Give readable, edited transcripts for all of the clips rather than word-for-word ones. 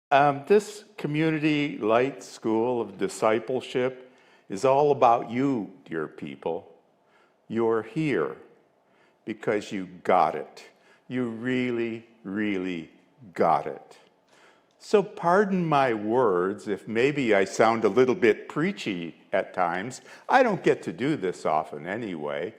This Community Light School of Discipleship is all about you, dear people. You're here because you got it. You really, really got it. So pardon my words if maybe I sound a little bit preachy at times. I don't get to do this often anyway.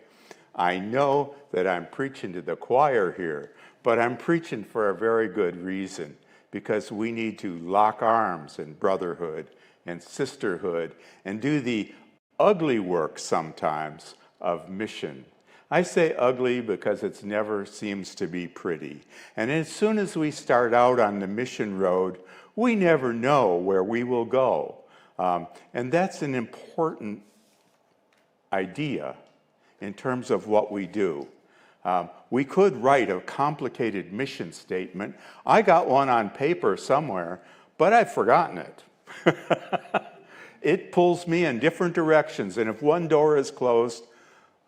I know that I'm preaching to the choir here, but I'm preaching for a very good reason, because we need to lock arms in brotherhood and sisterhood and do the ugly work sometimes of mission. I say ugly because it never seems to be pretty. And as soon as we start out on the mission road, we never know where we will go. And that's an important idea in terms of what we do. We could write a complicated mission statement. I got one on paper somewhere, but I've forgotten it. It pulls me in different directions, and if one door is closed,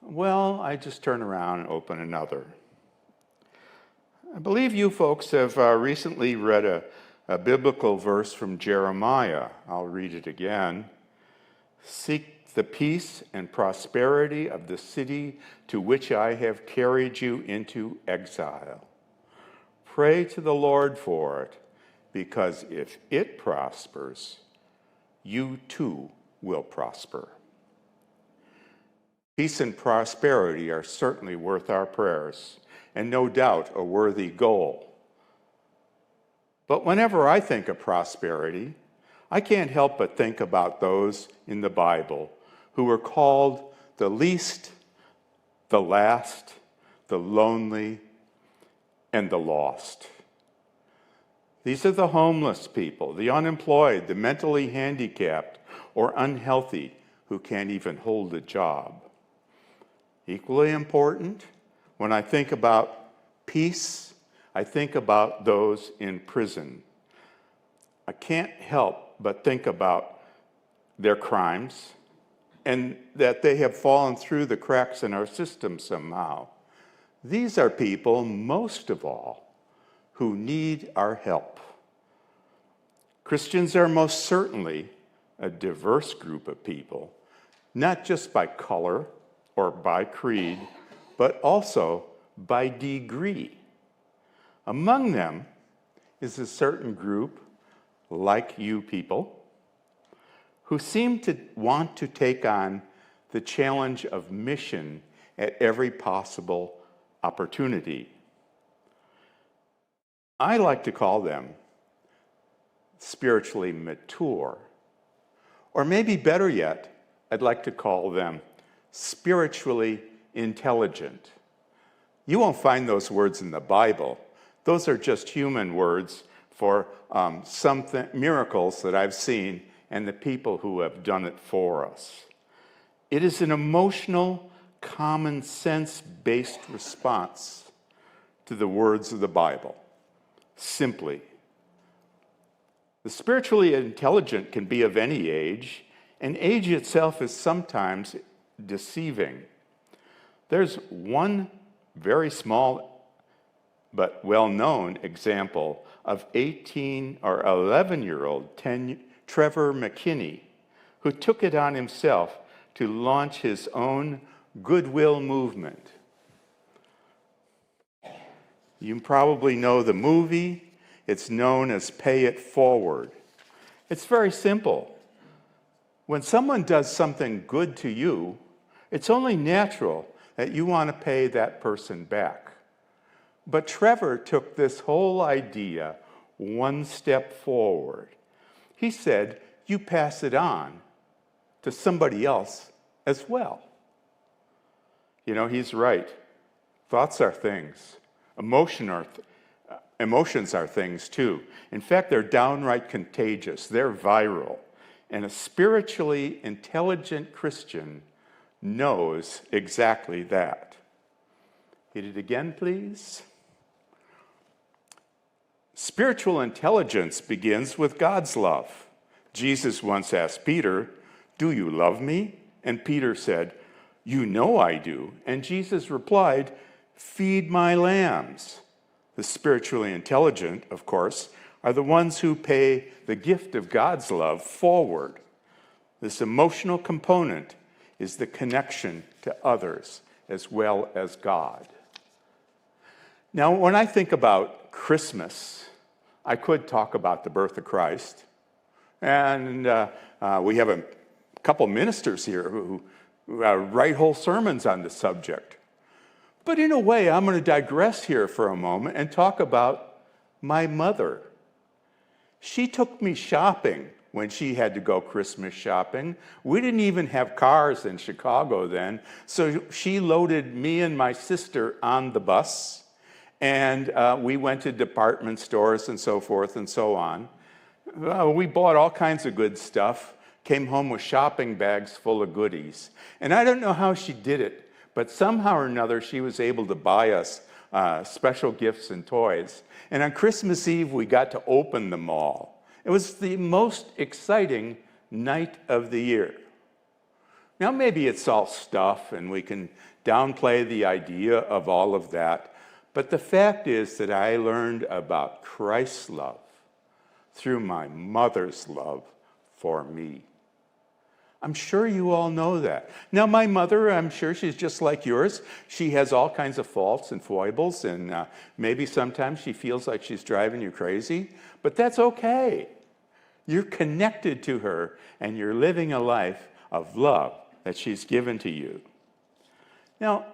well, I just turn around and open another. I believe you folks have recently read a biblical verse from Jeremiah. I'll read it again. Seek the peace and prosperity of the city to which I have carried you into exile. Pray to the Lord for it, because if it prospers, you too will prosper. Peace and prosperity are certainly worth our prayers, and no doubt a worthy goal. But whenever I think of prosperity, I can't help but think about those in the Bible who were called the least, the last, the lonely, and the lost. These are the homeless people, the unemployed, the mentally handicapped, or unhealthy who can't even hold a job. Equally important, when I think about peace, I think about those in prison. I can't help but think about their crimes and that they have fallen through the cracks in our system somehow. These are people, most of all, who need our help. Christians are most certainly a diverse group of people, not just by color or by creed, but also by degree. Among them is a certain group, like you people, who seem to want to take on the challenge of mission at every possible opportunity. I like to call them spiritually mature, or maybe better yet, I'd like to call them spiritually intelligent. You won't find those words in the Bible. Those are just human words for some miracles that I've seen and the people who have done it for us. It is an emotional, common sense-based response to the words of the Bible. Simply. The spiritually intelligent can be of any age, and age itself is sometimes deceiving. There's one very small but well-known example of 18 or 11-year-old Trevor McKinney, who took it on himself to launch his own goodwill movement. You probably know the movie. It's known as Pay It Forward. It's very simple. When someone does something good to you, it's only natural that you want to pay that person back. But Trevor took this whole idea one step forward. He said, you pass it on to somebody else as well. You know, he's right. Thoughts are things. Emotions are things too. In fact, they're downright contagious. They're viral. And a spiritually intelligent Christian knows exactly that. Hit it again, please. Spiritual intelligence begins with God's love. Jesus once asked Peter, "Do you love me?" And Peter said, "You know I do." And Jesus replied, "Feed my lambs." The spiritually intelligent, of course, are the ones who pay the gift of God's love forward. This emotional component is the connection to others as well as God. Now, when I think about Christmas, I could talk about the birth of Christ. And we have a couple ministers here who write whole sermons on the subject. But in a way, I'm going to digress here for a moment and talk about my mother. She took me shopping when she had to go Christmas shopping. We didn't even have cars in Chicago then, so she loaded me and my sister on the bus, and we went to department stores and so forth and so on. We bought all kinds of good stuff, came home with shopping bags full of goodies. And I don't know how she did it, but somehow or another she was able to buy us special gifts and toys. And on Christmas Eve, we got to open them all. It was the most exciting night of the year. Now, maybe it's all stuff, and we can downplay the idea of all of that. But the fact is that I learned about Christ's love through my mother's love for me. I'm sure you all know that. Now, my mother, I'm sure she's just like yours. She has all kinds of faults and foibles, and maybe sometimes she feels like she's driving you crazy, but that's okay. You're connected to her, and you're living a life of love that she's given to you. Now,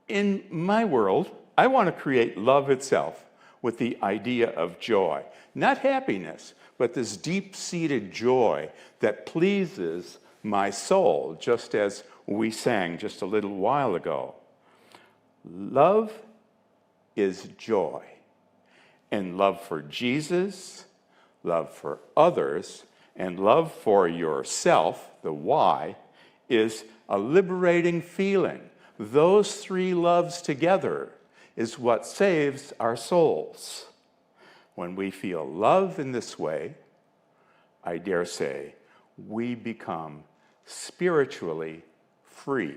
in my world, I want to create love itself with the idea of joy. Not happiness, but this deep-seated joy that pleases my soul, just as we sang just a little while ago. Love is joy. And love for Jesus, love for others, and love for yourself, the why, is a liberating feeling. Those three loves together is what saves our souls. When we feel love in this way, I dare say, we become spiritually free.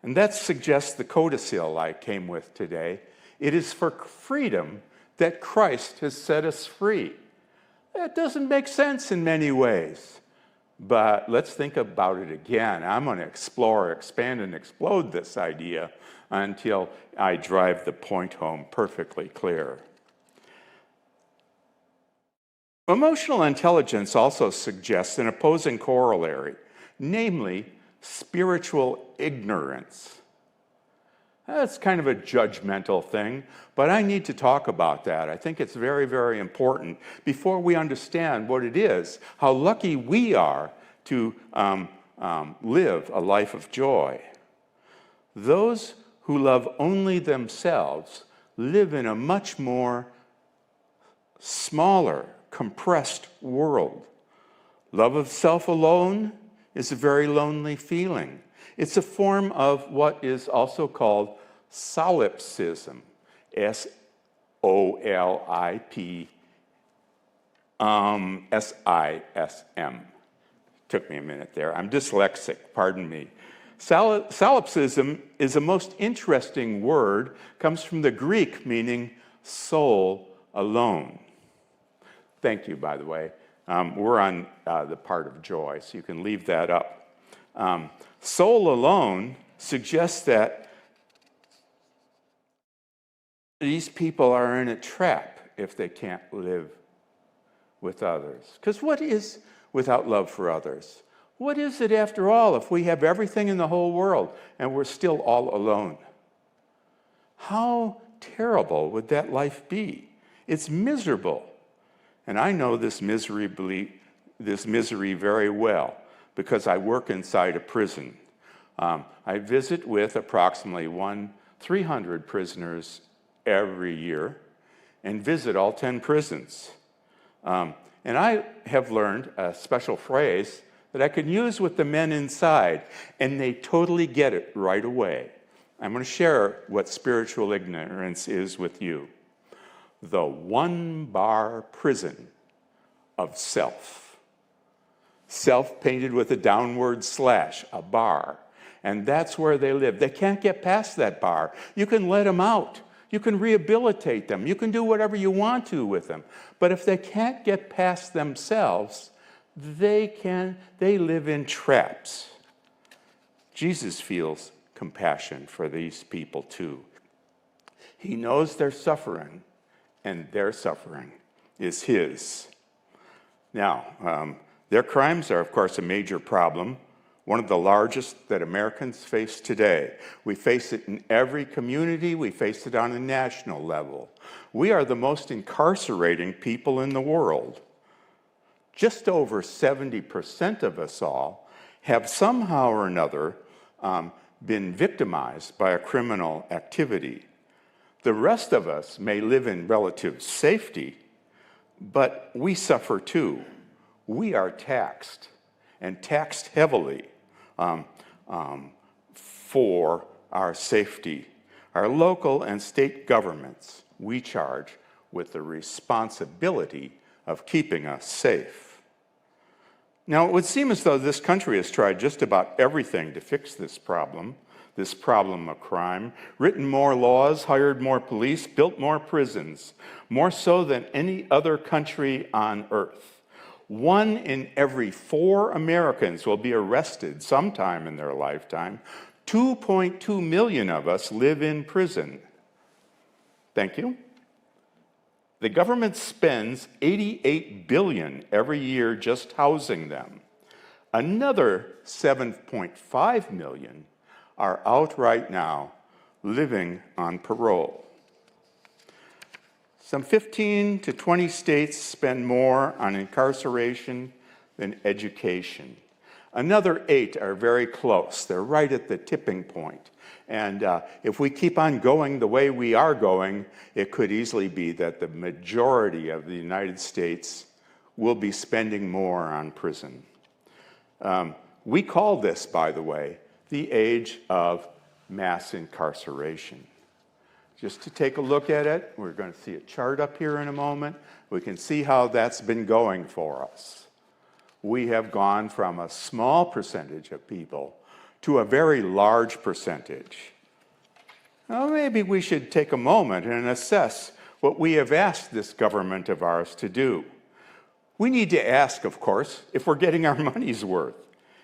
And that suggests the codicil I came with today. It is for freedom that Christ has set us free. That doesn't make sense in many ways, but let's think about it again. I'm going to explore, expand, and explode this idea until I drive the point home perfectly clear. Emotional intelligence also suggests an opposing corollary, namely spiritual ignorance. That's kind of a judgmental thing, but I need to talk about that. I think it's very, very important before we understand what it is, how lucky we are to live a life of joy. Those who love only themselves live in a much more smaller, compressed world. Love of self alone is a very lonely feeling. It's a form of what is also called solipsism, S-O-L-I-P-S-I-S-M. Took me a minute there. I'm dyslexic, pardon me. Solipsism is a most interesting word, comes from the Greek meaning soul alone. Thank you, by the way. We're on the part of joy, so you can leave that up. Soul alone suggests that these people are in a trap if they can't live with others. Because what is without love for others? What is it after all if we have everything in the whole world and we're still all alone? How terrible would that life be? It's miserable. And I know this misery very well because I work inside a prison. I visit with approximately 300 prisoners every year and visit all 10 prisons. And I have learned a special phrase that I can use with the men inside, and they totally get it right away. I'm going to share what spiritual ignorance is with you. The one-bar prison of self. Self painted with a downward slash, a bar. And that's where they live. They can't get past that bar. You can let them out. You can rehabilitate them. You can do whatever you want to with them. But if they can't get past themselves, they live in traps. Jesus feels compassion for these people too. He knows they're suffering, and their suffering is his. Now, their crimes are, of course, a major problem, one of the largest that Americans face today. We face it in every community. We face it on a national level. We are the most incarcerating people in the world. Just over 70% of us all have somehow or another been victimized by a criminal activity. The rest of us may live in relative safety, but we suffer too. We are taxed, and taxed heavily for our safety. Our local and state governments, we charge with the responsibility of keeping us safe. Now, it would seem as though this country has tried just about everything to fix this problem of crime, written more laws, hired more police, built more prisons, more so than any other country on earth. 1 in every 4 Americans will be arrested sometime in their lifetime. 2.2 million of us live in prison. Thank you. The government spends $88 billion every year just housing them. Another 7.5 million are out right now living on parole. Some 15 to 20 states spend more on incarceration than education. Another 8 are very close. They're right at the tipping point. And if we keep on going the way we are going, it could easily be that the majority of the United States will be spending more on prison. We call this, by the way, the age of mass incarceration. Just to take a look at it, we're going to see a chart up here in a moment. We can see how that's been going for us. We have gone from a small percentage of people to a very large percentage. Now, maybe we should take a moment and assess what we have asked this government of ours to do. We need to ask, of course, if we're getting our money's worth,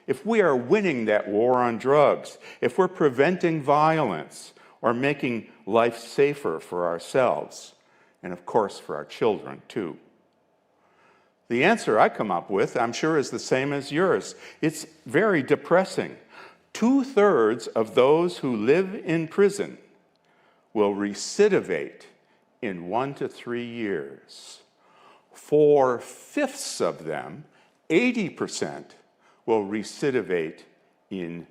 if we are winning that war on drugs, if we're preventing violence or making life safer for ourselves, and of course for our children too. The answer I come up with, I'm sure, is the same as yours. It's very depressing. 2/3 of those who live in prison will recidivate in 1 to 3 years. 4/5 of them, 80%, will recidivate in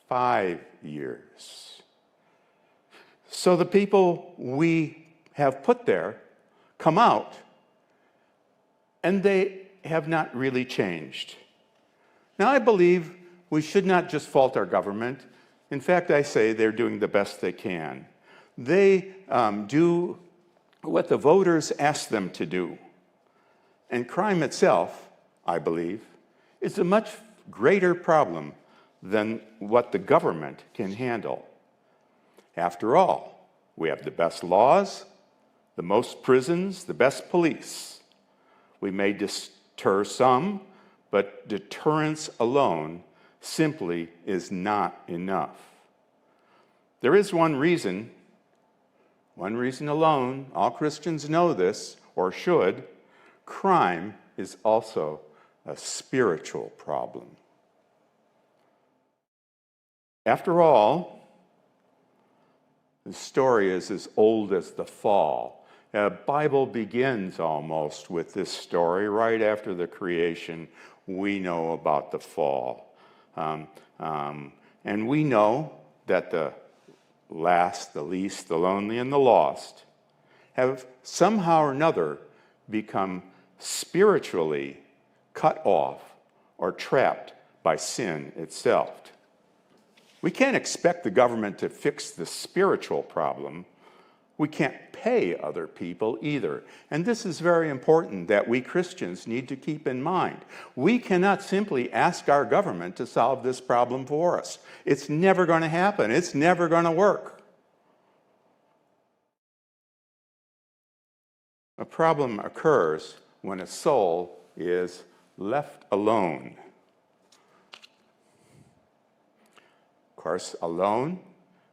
5 years. So the people we have put there come out, and they have not really changed. Now, I believe we should not just fault our government. In fact, I say they're doing the best they can. They do what the voters ask them to do. And crime itself, I believe, is a much greater problem than what the government can handle. After all, we have the best laws, the most prisons, the best police. We may deter some, but deterrence alone simply is not enough. There is one reason alone, all Christians know this, or should. Crime is also a spiritual problem. After all, the story is as old as the fall. The Bible begins almost with this story. Right after the creation, we know about the fall. And we know that the last, the least, the lonely, and the lost have somehow or another become spiritually cut off or trapped by sin itself. We can't expect the government to fix the spiritual problem. We can't pay other people either. And this is very important that we Christians need to keep in mind. We cannot simply ask our government to solve this problem for us. It's never going to happen. It's never going to work. A problem occurs when a soul is left alone. Of course, alone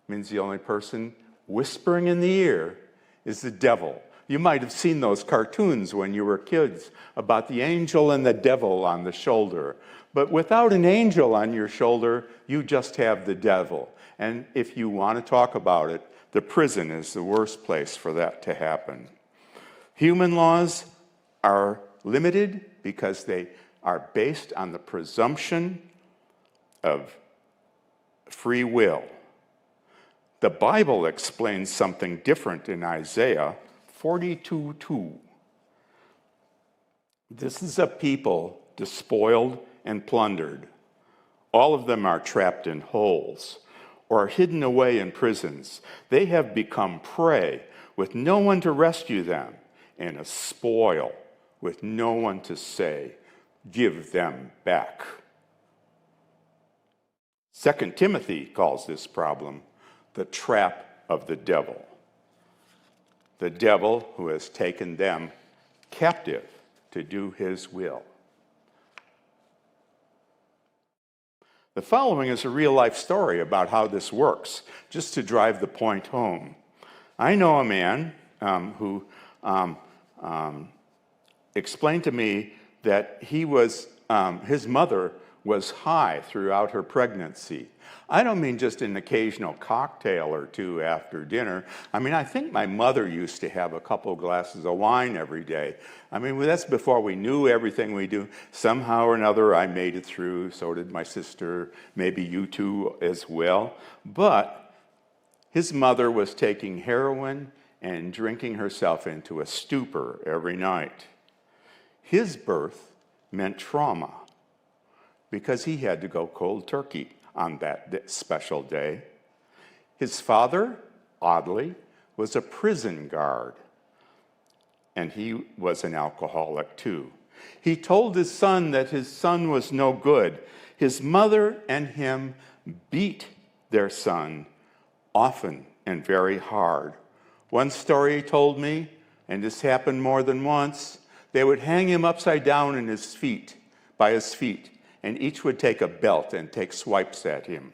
means the only person whispering in the ear is the devil. You might have seen those cartoons when you were kids about the angel and the devil on the shoulder. But without an angel on your shoulder, you just have the devil. And if you want to talk about it, the prison is the worst place for that to happen. Human laws are limited because they are based on the presumption of free will. The Bible explains something different in Isaiah 42:2. This is a people despoiled and plundered. All of them are trapped in holes or hidden away in prisons. They have become prey with no one to rescue them, and a spoil with no one to say, "Give them back." 2 Timothy calls this problem the trap of the devil. The devil who has taken them captive to do his will. The following is a real-life story about how this works, just to drive the point home. I know a man who explained to me that his mother was high throughout her pregnancy. I don't mean just an occasional cocktail or two after dinner. I mean, I think my mother used to have a couple of glasses of wine every day. I mean, that's before we knew everything we do. Somehow or another, I made it through. So did my sister, maybe you two as well. But his mother was taking heroin and drinking herself into a stupor every night. His birth meant trauma, because he had to go cold turkey on that special day. His father, oddly, was a prison guard, and he was an alcoholic too. He told his son that his son was no good. His mother and him beat their son often and very hard. One story he told me, and this happened more than once, they would hang him upside down by his feet, and each would take a belt and take swipes at him.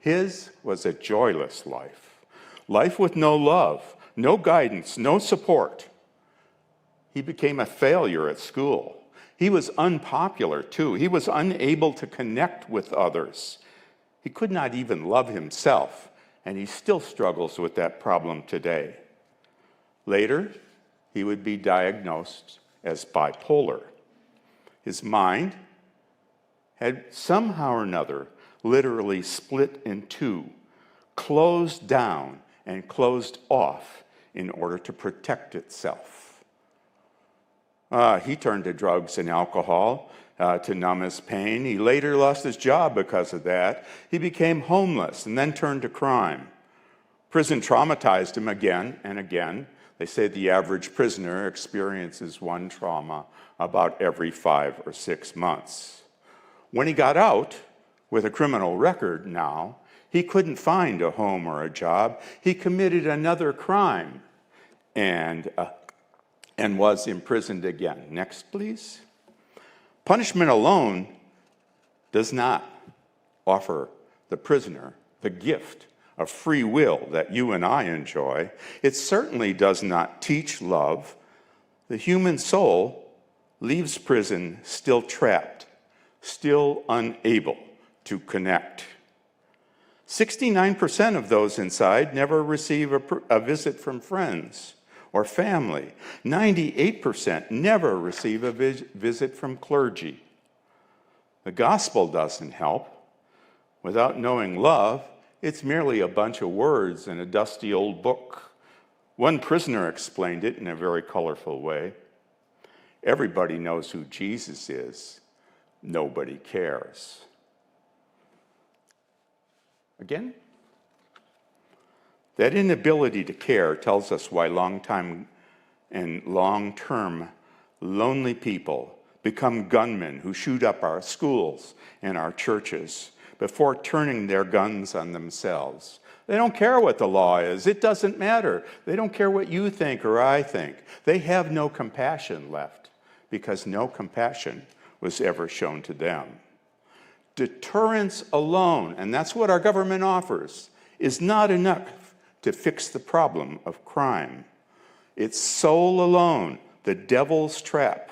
His was a joyless life with no love, no guidance, no support. He became a failure at school. He was unpopular too. He was unable to connect with others. He could not even love himself, and he still struggles with that problem today. Later, he would be diagnosed as bipolar. His mind had somehow or another literally split in two, closed down and closed off in order to protect itself. He turned to drugs and alcohol to numb his pain. He later lost his job because of that. He became homeless and then turned to crime. Prison traumatized him again and again. They say the average prisoner experiences one trauma about every 5 or 6 months. When he got out, with a criminal record now, he couldn't find a home or a job. He committed another crime and was imprisoned again. Next, please. Punishment alone does not offer the prisoner the gift of free will that you and I enjoy. It certainly does not teach love. The human soul leaves prison still trapped, still unable to connect. 69% of those inside never receive a visit from friends or family. 98% never receive a visit from clergy. The gospel doesn't help. Without knowing love, it's merely a bunch of words in a dusty old book. One prisoner explained it in a very colorful way. Everybody knows who Jesus is. Nobody cares. Again, that inability to care tells us why long-term lonely people become gunmen who shoot up our schools and our churches before turning their guns on themselves. They don't care what the law is. It doesn't matter. They don't care what you think or I think. They have no compassion left because no compassion was ever shown to them. Deterrence alone, and that's what our government offers, is not enough to fix the problem of crime. It's soul alone, the devil's trap.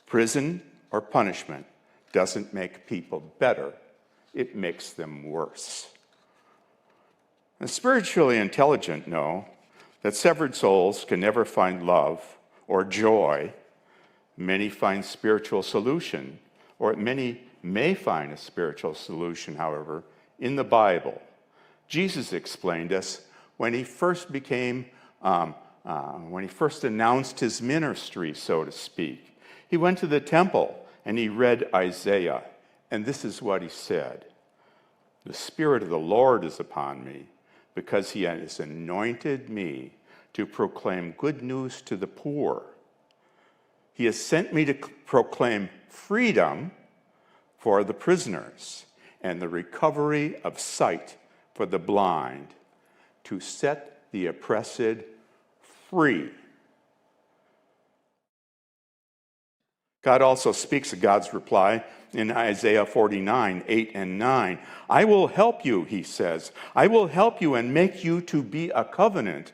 Prison or punishment doesn't make people better. It makes them worse. The spiritually intelligent know that severed souls can never find love or joy. Many find spiritual solution, or many may find a spiritual solution, however, in the Bible. Jesus explained us when he first announced his ministry, so to speak. He went to the temple and he read Isaiah, and this is what he said: "The Spirit of the Lord is upon me, because he has anointed me to proclaim good news to the poor. He has sent me to proclaim freedom for the prisoners and the recovery of sight for the blind, to set the oppressed free." God also speaks of God's reply in Isaiah 49, 8 and 9. "I will help you," he says. "I will help you and make you to be a covenant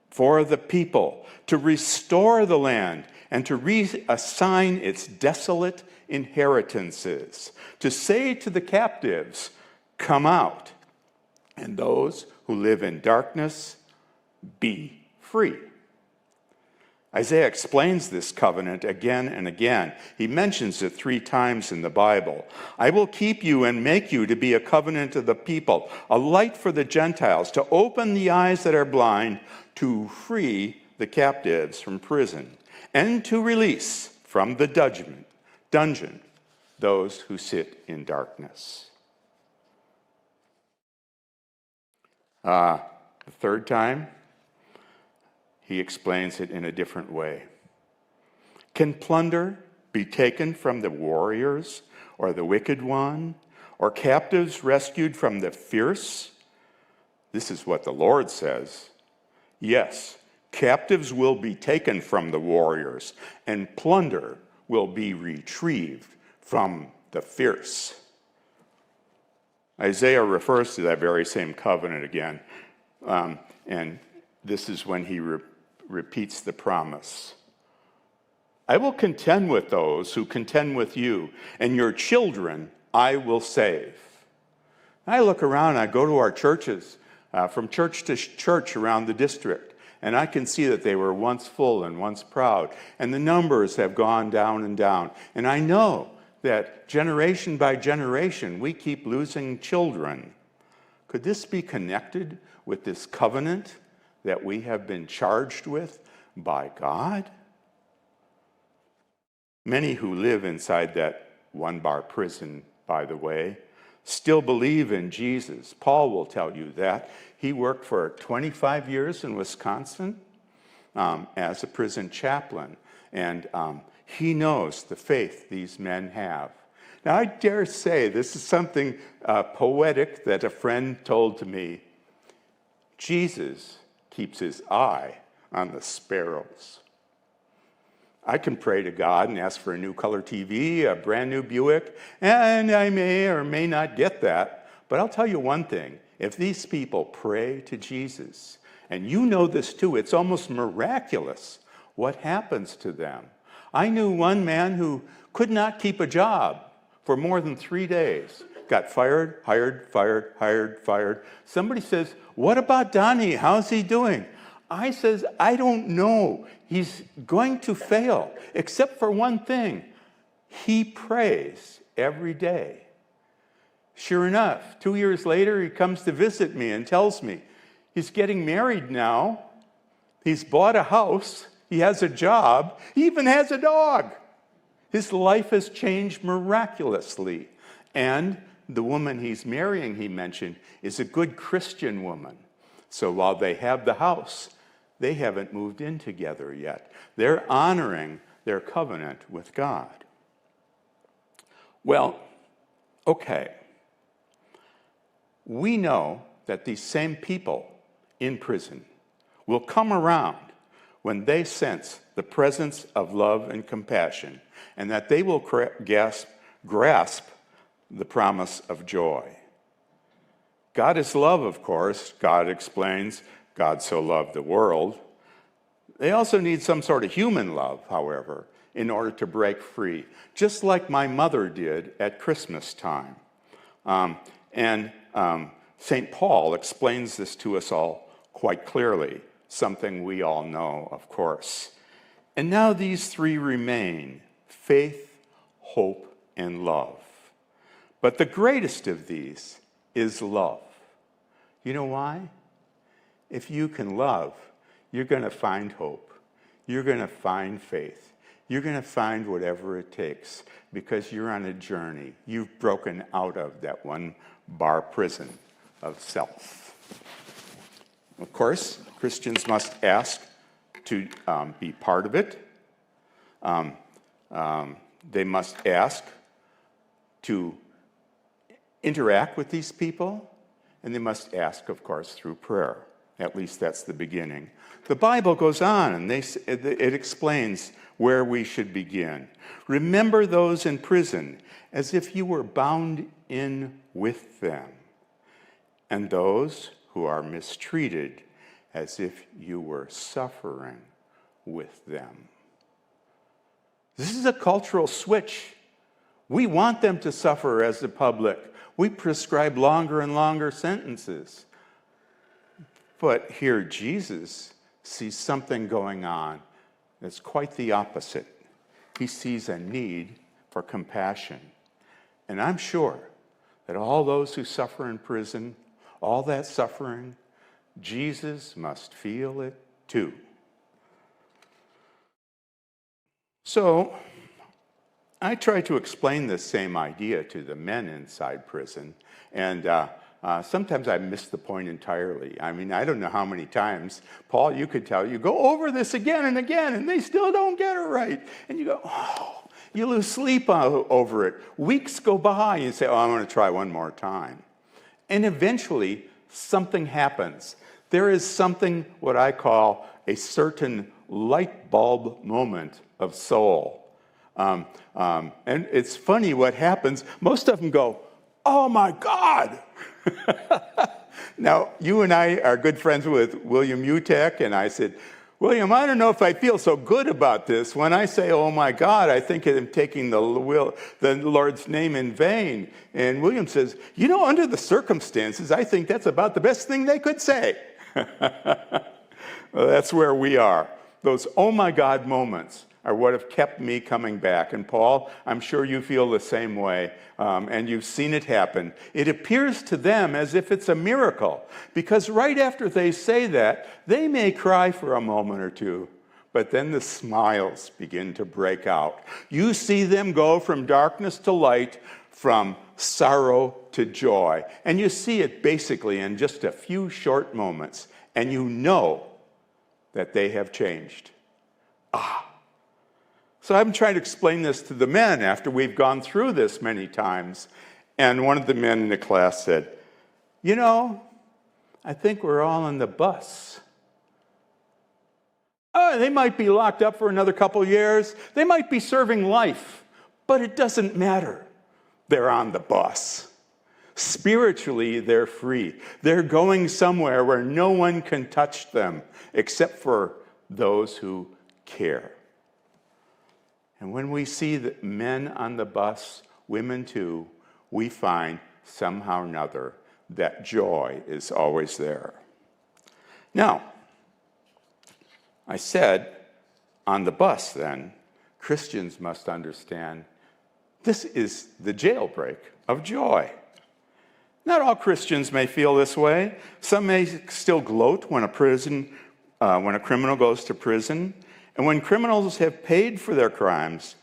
for the people, to restore the land and to reassign its desolate inheritances, to say to the captives, 'Come out,' and those who live in darkness, 'Be free.'" Isaiah explains this covenant again and again. He mentions it 3 times in the Bible. "I will keep you and make you to be a covenant of the people, a light for the Gentiles, to open the eyes that are blind, to free the captives from prison, and to release from the dungeon those who sit in darkness." The 3rd time, he explains it in a different way. "Can plunder be taken from the warriors or the wicked one, or captives rescued from the fierce?" This is what the Lord says. "Yes, captives will be taken from the warriors, and plunder will be retrieved from the fierce." Isaiah refers to that very same covenant again, and this is when he repeats the promise. "I will contend with those who contend with you, and your children I will save." I look around, I go to our churches, from church to church around the district, and I can see that they were once full and once proud, and the numbers have gone down and down. And I know that generation by generation, we keep losing children. Could this be connected with this covenant that we have been charged with by God? Many who live inside that one-bar prison, by the way, still believe in Jesus. Paul will tell you that. He worked for 25 years in Wisconsin as a prison chaplain, and he knows the faith these men have. Now, I dare say this is something poetic that a friend told to me. Jesus keeps his eye on the sparrows. I can pray to God and ask for a new color TV, a brand new Buick, and I may or may not get that. But I'll tell you one thing. If these people pray to Jesus, and you know this too, it's almost miraculous what happens to them. I knew one man who could not keep a job for more than 3 days. Got fired, hired, fired, hired, fired. Somebody says, "What about Donnie? How's he doing?" I says, "I don't know. He's going to fail, except for one thing. He prays every day." Sure enough, 2 years later, he comes to visit me and tells me he's getting married now. He's bought a house. He has a job. He even has a dog. His life has changed miraculously. And the woman he's marrying, he mentioned, is a good Christian woman. So while they have the house, they haven't moved in together yet. They're honoring their covenant with God. Well, okay. We know that these same people in prison will come around when they sense the presence of love and compassion, and that they will grasp the promise of joy. God is love, of course. God explains, God so loved the world. They also need some sort of human love, however, in order to break free, just like my mother did at Christmas time. St. Paul explains this to us all quite clearly, something we all know, of course. And now these three remain: faith, hope, and love. But the greatest of these is love. You know why? If you can love, you're going to find hope. You're going to find faith. You're going to find whatever it takes, because you're on a journey. You've broken out of that one-bar prison of self. Of course, Christians must ask to be part of it. They must ask to interact with these people, and they must ask, of course, through prayer. At least that's the beginning. The Bible goes on, and it explains where we should begin. Remember those in prison as if you were bound in with them, and those who are mistreated as if you were suffering with them. This is a cultural switch. We want them to suffer as the public. We prescribe longer and longer sentences. But here Jesus sees something going on that's quite the opposite. He sees a need for compassion. And I'm sure that all those who suffer in prison, all that suffering, Jesus must feel it too. So, I try to explain this same idea to the men inside prison, and sometimes I miss the point entirely. I mean, I don't know how many times, Paul, you could tell, you go over this again and again, and they still don't get it right. And you go, oh, you lose sleep over it. Weeks go by, and you say, oh, I'm going to try one more time. And eventually, something happens. There is something, what I call a certain light bulb moment of soul. And it's funny what happens. Most of them go, oh my God. Now, you and I are good friends with William Utek, and I said, William, I don't know if I feel so good about this. When I say, oh my God, I think I'm taking the Lord's name in vain. And William says, you know, under the circumstances, I think that's about the best thing they could say. Well, that's where we are. Those oh my God moments are what have kept me coming back. And Paul, I'm sure you feel the same way, and you've seen it happen. It appears to them as if it's a miracle, because right after they say that, they may cry for a moment or two, but then the smiles begin to break out. You see them go from darkness to light, from sorrow to joy, and you see it basically in just a few short moments, and you know that they have changed. So I'm trying to explain this to the men after we've gone through this many times. And one of the men in the class said, you know, I think we're all on the bus. Oh, they might be locked up for another couple years. They might be serving life. But it doesn't matter. They're on the bus. Spiritually, they're free. They're going somewhere where no one can touch them except for those who care. And when we see the men on the bus, women too, we find somehow or another that joy is always there. Now, I said, on the bus then, Christians must understand this is the jailbreak of joy. Not all Christians may feel this way. Some may still gloat when a criminal goes to prison. And when criminals have paid for their crimes,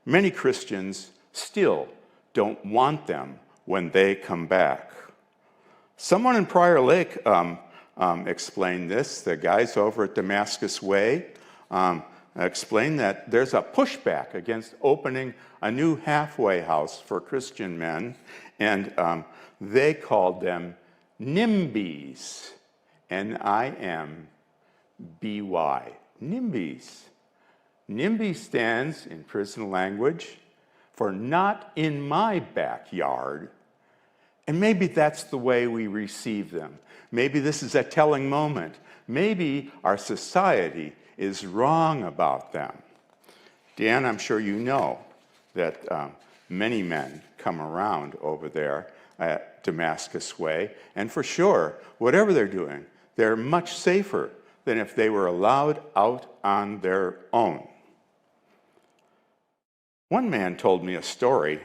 many Christians still don't want them when they come back. Someone in Prior Lake explained this. The guys over at Damascus Way explained that there's a pushback against opening a new halfway house for Christian men, and they called them NIMBYs, N-I-M-B-Y, NIMBYs. NIMBY stands, in prison language, for not in my backyard. And maybe that's the way we receive them. Maybe this is a telling moment. Maybe our society is wrong about them. Dan, I'm sure you know that many men come around over there at Damascus Way, and for sure, whatever they're doing, they're much safer than if they were allowed out on their own. One man told me a story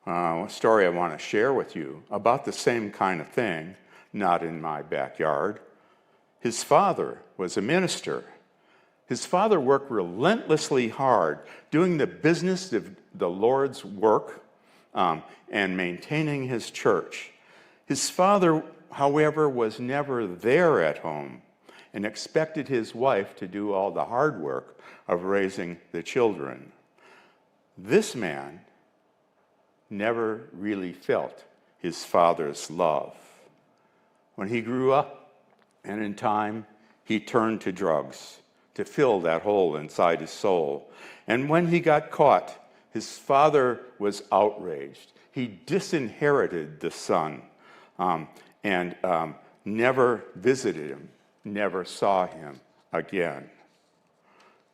I want to share with you about the same kind of thing, not in my backyard. His father was a minister. His father worked relentlessly hard, doing the business of the Lord's work and maintaining his church. His father, however, was never there at home and expected his wife to do all the hard work of raising the children. This man never really felt his father's love. When he grew up, and in time, he turned to drugs to fill that hole inside his soul. And when he got caught, his father was outraged. He disinherited the son and never visited him, never saw him again.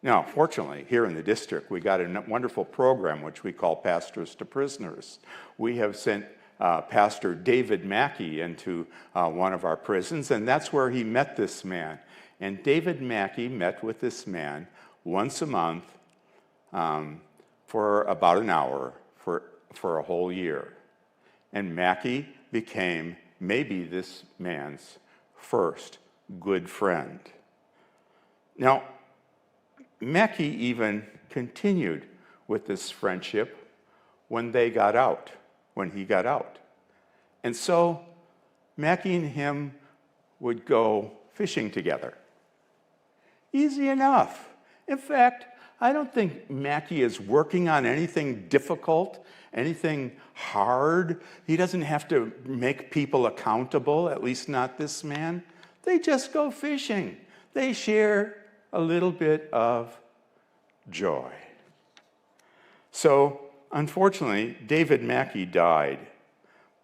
Now, fortunately, here in the district, we got a wonderful program which we call Pastors to Prisoners. We have sent Pastor David Mackey into one of our prisons, and that's where he met this man. And David Mackey met with this man once a month for about an hour for a whole year. And Mackey became maybe this man's first good friend. Now, Mackey even continued with this friendship when he got out. And so Mackey and him would go fishing together. Easy enough. In fact, I don't think Mackey is working on anything difficult, anything hard. He doesn't have to make people accountable, at least not this man. They just go fishing. They share a little bit of joy. So, unfortunately, David Mackey died,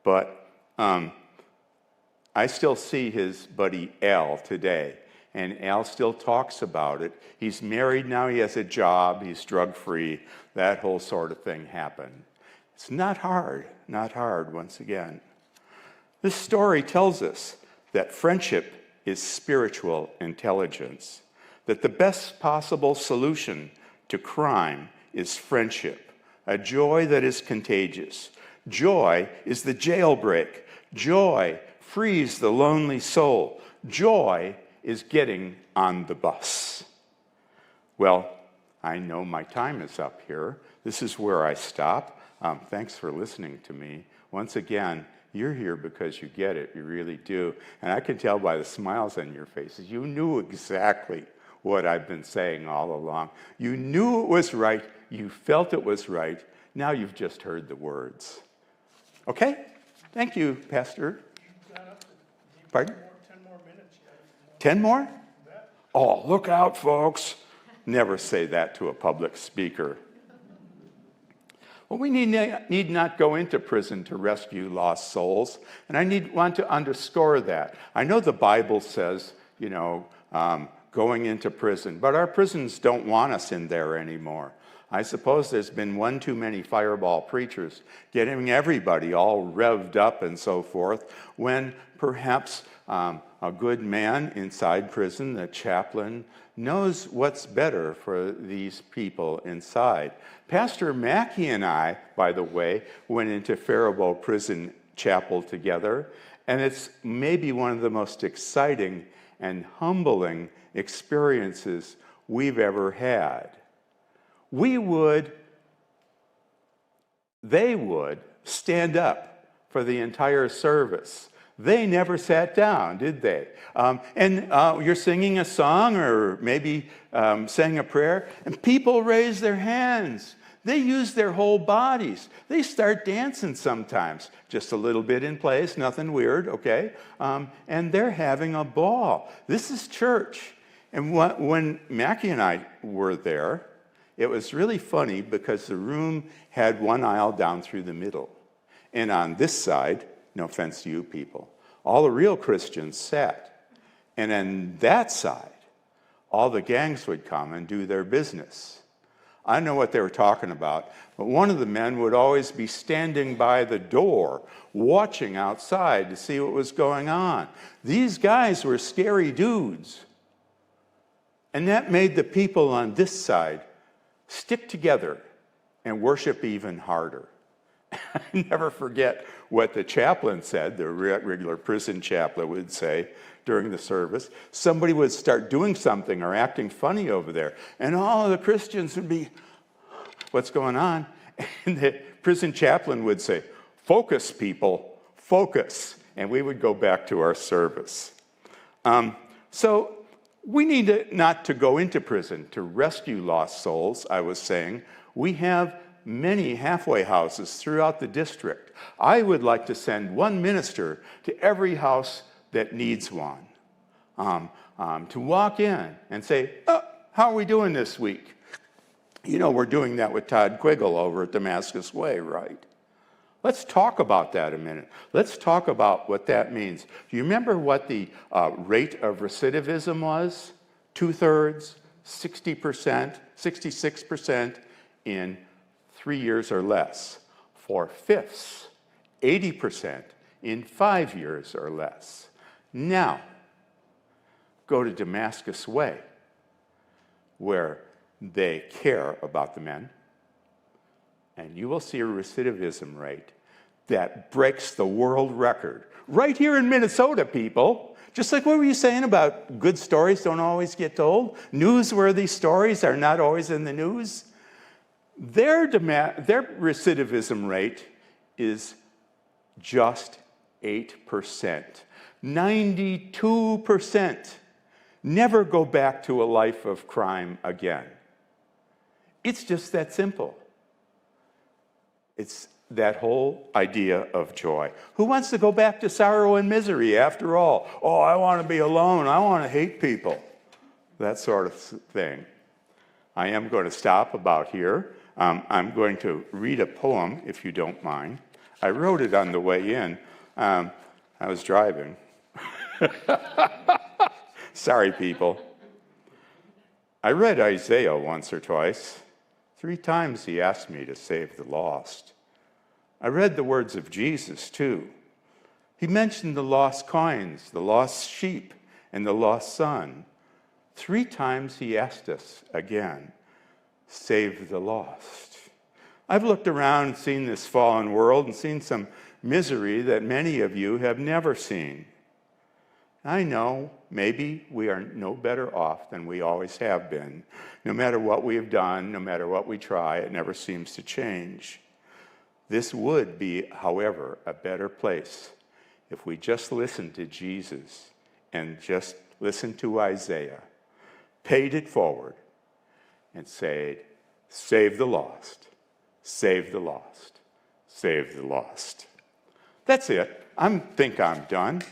but I still see his buddy Al today, and Al still talks about it. He's married now, he has a job, he's drug-free, that whole sort of thing happened. It's not hard once again. This story tells us that friendship is spiritual intelligence, that the best possible solution to crime is friendship, a joy that is contagious. Joy is the jailbreak. Joy frees the lonely soul. Joy is getting on the bus. Well, I know my time is up here. This is where I stop. Thanks for listening to me. Once again, you're here because you get it. You really do. And I can tell by the smiles on your faces, you knew exactly what I've been saying all along. You knew it was right. You felt it was right. Now you've just heard the words. Okay? Thank you, Pastor. Pardon? 10 more minutes yet. 10 more? Oh, look out, folks. Never say that to a public speaker. Well, we need not go into prison to rescue lost souls, and I want to underscore that. I know the Bible says, going into prison, but our prisons don't want us in there anymore. I suppose there's been one too many fireball preachers getting everybody all revved up and so forth, when perhaps a good man inside prison, the chaplain, knows what's better for these people inside. Pastor Mackey and I, by the way, went into Faribault Prison Chapel together, and it's maybe one of the most exciting and humbling experiences we've ever had. They would stand up for the entire service. They never sat down, did they? You're singing a song or maybe saying a prayer, and people raise their hands. They use their whole bodies. They start dancing sometimes, just a little bit in place, nothing weird, okay? And they're having a ball. This is church. And when Mackie and I were there, it was really funny because the room had one aisle down through the middle. And on this side, no offense to you people, all the real Christians sat. And on that side, all the gangs would come and do their business. I know what they were talking about, but one of the men would always be standing by the door, watching outside to see what was going on. These guys were scary dudes. And that made the people on this side stick together and worship even harder. I never forget what the chaplain said, the regular prison chaplain would say during the service. Somebody would start doing something or acting funny over there, and all of the Christians would be, what's going on? And the prison chaplain would say, focus, people, focus. And we would go back to our service. So we need not to go into prison to rescue lost souls, I was saying. We have many halfway houses throughout the district. I would like to send one minister to every house that needs one, to walk in and say, oh, how are we doing this week? You know, we're doing that with Todd Quiggle over at Damascus Way, right? Let's talk about that a minute. Let's talk about what that means. Do you remember what the rate of recidivism was? 2/3, 60%, 66% in 3 years or less. 4/5, 80% in 5 years or less. Now, go to Damascus Way, where they care about the men, and you will see a recidivism rate that breaks the world record. Right here in Minnesota, people. Just like what were you saying about good stories don't always get told? Newsworthy stories are not always in the news. Their recidivism rate is just 8%. 92% never go back to a life of crime again. It's just that simple. It's that whole idea of joy. Who wants to go back to sorrow and misery after all? Oh, I want to be alone. I want to hate people. That sort of thing. I am going to stop about here. I'm going to read a poem, if you don't mind. I wrote it on the way in. I was driving. Sorry, people. I read Isaiah once or twice. 3 times he asked me to save the lost. I read the words of Jesus, too. He mentioned the lost coins, the lost sheep, and the lost son. 3 times he asked us again, save the lost. I've looked around and seen this fallen world and seen some misery that many of you have never seen. I know maybe we are no better off than we always have been. No matter what we have done, no matter what we try, it never seems to change. This would be, however, a better place if we just listened to Jesus and just listened to Isaiah, paid it forward, and said, save the lost, save the lost, save the lost. That's it. I think I'm done.